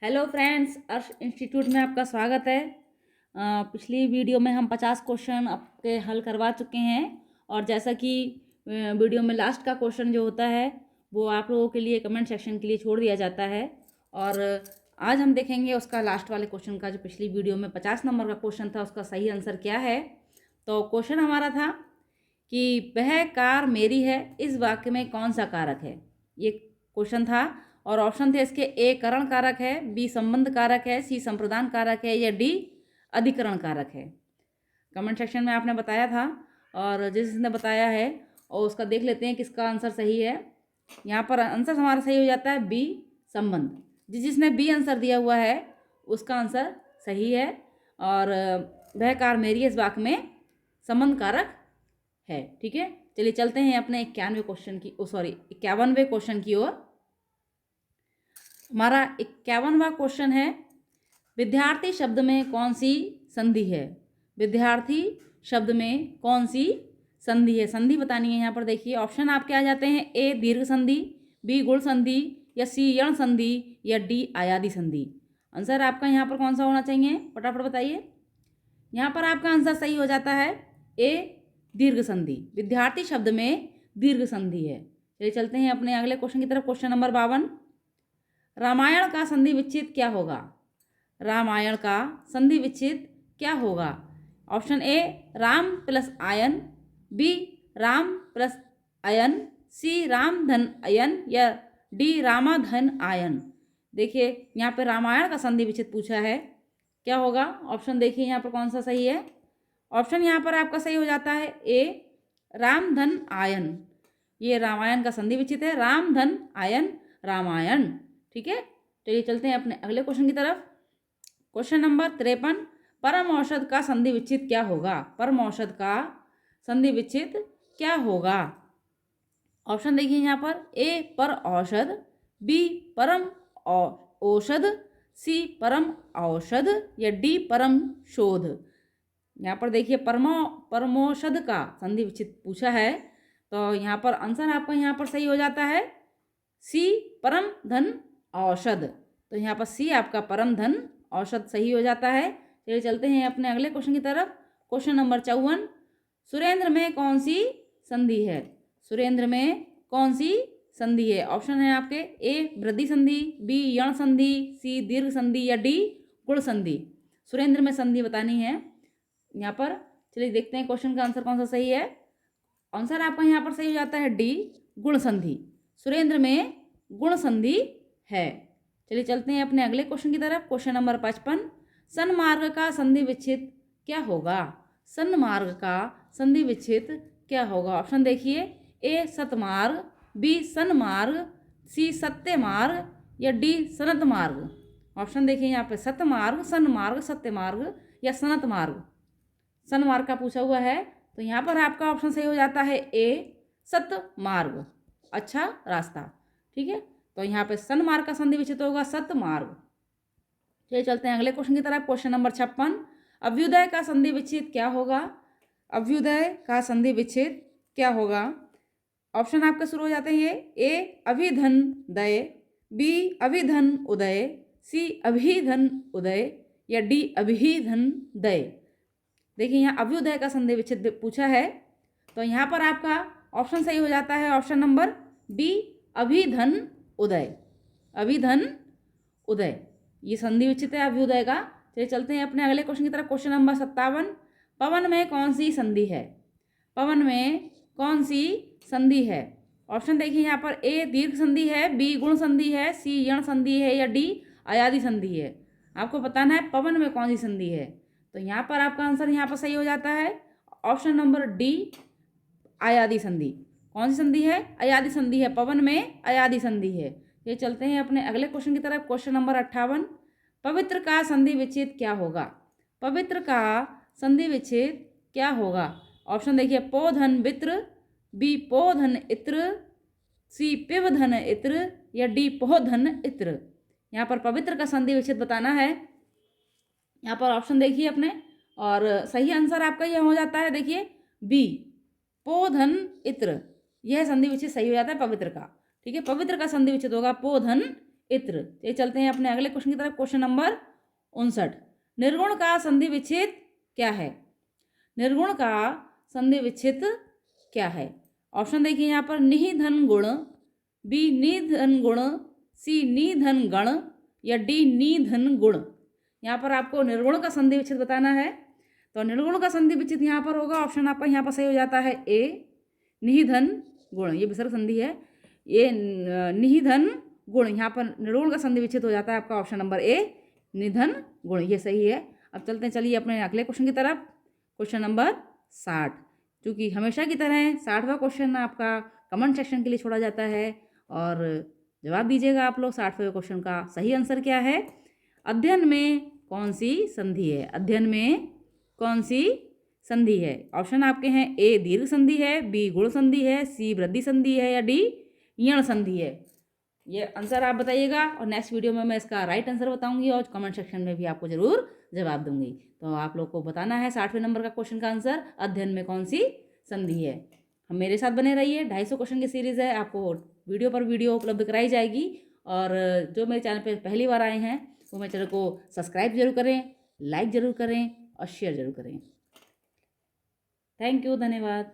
Hello friends, अर्श institute में आपका स्वागत है। पिछली वीडियो में हम 50 क्वेश्चन आपके हल करवा चुके हैं और जैसा कि वीडियो में लास्ट का क्वेश्चन जो होता है वो आप लोगों के लिए कमेंट सेक्शन के लिए छोड़ दिया जाता है। और आज हम देखेंगे उसका लास्ट वाले क्वेश्चन का, जो पिछली वीडियो में 50 नंबर का क्वेश्चन था, उसका सही आंसर क्या है। तो क्वेश्चन हमारा था कि वह कार मेरी है, इस वाक्य में कौन सा कारक है। ये क्वेश्चन था और ऑप्शन थे इसके: ए करण कारक है, बी संबंध कारक है, सी संप्रदान कारक है या डी अधिकरण कारक है। कमेंट सेक्शन में आपने बताया था और जिसने बताया है और उसका देख लेते हैं किसका आंसर सही है। यहाँ पर आंसर हमारा सही हो जाता है बी संबंध। जिसने बी आंसर दिया हुआ है उसका आंसर सही है और वह कार मेरी इस वाक्य में संबंध कारक है। ठीक है, चलिए चलते हैं अपने 51वें क्वेश्चन की 51वें क्वेश्चन की ओर। हमारा 51वां क्वेश्चन है, विद्यार्थी शब्द में कौन सी संधि है। विद्यार्थी शब्द में कौन सी संधि है, संधि बतानी है। यहाँ पर देखिए ऑप्शन आपके आ जाते हैं: ए दीर्घ संधि, बी गुण संधि या सी यण संधि या डी आयादी संधि। आंसर आपका यहाँ पर कौन सा होना चाहिए, फटाफट बताइए। यहाँ पर आपका आंसर सही हो जाता है ए दीर्घ संधि। विद्यार्थी शब्द में दीर्घ संधि है। चलिए चलते हैं अपने अगले क्वेश्चन की तरफ। क्वेश्चन नंबर 52, रामायण का संधि विच्छेद क्या होगा। रामायण का संधि विच्छेद क्या होगा। ऑप्शन ए राम प्लस आयन, बी राम प्लस अयन, सी राम धन अयन या डी रामाधन आयन। देखिए यहाँ पे रामायण का संधि विच्छेद पूछा है, क्या होगा। ऑप्शन देखिए यहाँ पर कौन सा सही है। ऑप्शन यहाँ पर आपका सही हो जाता है ए राम धन आयन। ये रामायण का संधि विच्छेद है, राम धन आयन रामायण। ठीक है, चलिए चलते हैं अपने अगले क्वेश्चन की तरफ। क्वेश्चन नंबर 53, परम औषध का संधि विच्छेद क्या होगा। परम औषध का संधि विच्छेद क्या होगा। ऑप्शन देखिए यहाँ पर: ए पर औषध, बी परम औषध, सी परम औषध या डी परम शोध। यहाँ पर देखिए परमौषध का संधि विच्छेद पूछा है, तो यहाँ पर आंसर आपका यहाँ पर सही हो जाता है सी परम धन औषध। तो यहाँ पर सी आपका परम धन औषध सही हो जाता है। चलिए चलते हैं अपने अगले क्वेश्चन की तरफ। क्वेश्चन नंबर 54, सुरेंद्र में कौन सी संधि है। सुरेंद्र में कौन सी संधि है। ऑप्शन है आपके: ए वृद्धि संधि, बी यण संधि, सी दीर्घ संधि या डी गुण संधि। सुरेंद्र में संधि बतानी है यहाँ पर। चलिए देखते हैं क्वेश्चन का आंसर कौन सा सही है। आंसर आपका यहाँ पर सही हो जाता है डी गुण संधि। सुरेंद्र में गुण संधि है। चलिए चलते हैं अपने अगले क्वेश्चन की तरफ। क्वेश्चन नंबर 55, सन्मार्ग का संधि विच्छेद क्या होगा। सन्मार्ग का संधि विच्छेद क्या होगा। ऑप्शन देखिए: ए सतमार्ग, बी सन्मार्ग, सी सत्य मार्ग या डी सनत मार्ग। ऑप्शन देखिए यहाँ पे: सतमार्ग, सन्मार्ग, सत्य मार्ग या सनत मार्ग। सन्मार्ग का पूछा हुआ है, तो यहाँ पर आपका ऑप्शन सही हो जाता है ए सत मार्ग, अच्छा रास्ता। ठीक है, तो यहाँ पे सन्मार्ग का संधि विच्छेद होगा सत मार्ग। चलिए चलते हैं अगले क्वेश्चन की तरफ। क्वेश्चन नंबर 56, अभ्युदय का संधि विच्छेद क्या होगा। अभ्युदय का संधि विच्छेद क्या होगा। ऑप्शन आपके शुरू हो जाते हैं: ए अभिधन दय, बी अभिधन उदय, सी अभिधन उदय या डी अभिधन दय। देखिए यहाँ अभ्युदय का संधि विच्छेद पूछा है, तो यहाँ पर आपका ऑप्शन सही हो जाता है ऑप्शन नंबर बी अभिधन उदय। अभिधन उदय ये संधि विच्छेद है अभ्युदय का। चलिए चलते हैं अपने अगले क्वेश्चन की तरफ। क्वेश्चन नंबर 57, पवन में कौन सी संधि है। पवन में कौन सी संधि है। ऑप्शन देखिए यहाँ पर: ए दीर्घ संधि है, बी गुण संधि है, सी यण संधि है या डी आयादी संधि है। आपको बताना है पवन में कौन सी संधि है। तो यहाँ पर आपका आंसर यहाँ पर सही हो जाता है ऑप्शन नंबर डी आयादी संधि। कौन सी संधि है, अयादी संधि है। पवन में अयादी संधि है। ये चलते हैं अपने अगले क्वेश्चन की तरफ। क्वेश्चन नंबर 58, पवित्र का संधि विच्छेद क्या होगा। पवित्र का संधि विच्छेद क्या होगा। ऑप्शन देखिए: पोधन वित्र, बी पोधन इत्र, सी पिवधन इत्र या डी पोधन इत्र। यहाँ पर पवित्र का संधि विच्छेद बताना है। यहाँ पर ऑप्शन देखिए अपने, और सही आंसर आपका यह हो जाता है देखिए बी पोधन इत्र। यह संधि विच्छेद सही हो जाता है पवित्र का। ठीक है, पवित्र का संधि विच्छेद होगा पोधन इत्र। ये चलते हैं अपने अगले क्वेश्चन की तरफ। क्वेश्चन नंबर 59, निर्गुण का संधि विच्छेद क्या है? निर्गुण का संधि विच्छेद क्या है? ऑप्शन देखिए यहाँ पर, निधन गुण, बी निधन गुण, सी निधन गण, या डी निधन गुण। यहाँ पर आपको निर्गुण का संधि विच्छेद बताना है। तो निर्गुण का संधि विच्छेद यहाँ पर होगा, ऑप्शन आपका यहाँ पर सही हो जाता है ए, निधन गुण। ये विसर्ग संधि है, ये निधन गुण। यहाँ पर निर्गुण का संधि विच्छेद हो जाता है आपका ऑप्शन नंबर ए, निधन गुण। ये सही है। अब चलते हैं, चलिए अपने अगले क्वेश्चन की तरफ। क्वेश्चन नंबर 60, क्योंकि हमेशा की तरह 60वां क्वेश्चन आपका कमेंट सेक्शन के लिए छोड़ा जाता है और जवाब दीजिएगा आप लोग 60वें क्वेश्चन का सही आंसर क्या है। अध्ययन में कौन सी संधि है? अध्ययन में कौन सी संधि है? ऑप्शन आपके हैं, ए दीर्घ संधि है, बी गुण संधि है, सी वृद्धि संधि है, या डी यण संधि है। ये आंसर आप बताइएगा और नेक्स्ट वीडियो में मैं इसका राइट आंसर बताऊंगी और कमेंट सेक्शन में भी आपको जरूर जवाब दूंगी। तो आप लोग को बताना है 60वें नंबर का क्वेश्चन का आंसर, अध्ययन में कौन सी संधि है। हम मेरे साथ बने रहिए, 250 क्वेश्चन की सीरीज़ है, आपको वीडियो पर वीडियो उपलब्ध कराई जाएगी। और जो मेरे चैनल पर पहली बार आए हैं वो मेरे चैनल को सब्सक्राइब जरूर करें, लाइक ज़रूर करें और शेयर ज़रूर करें। थैंक यू, धन्यवाद।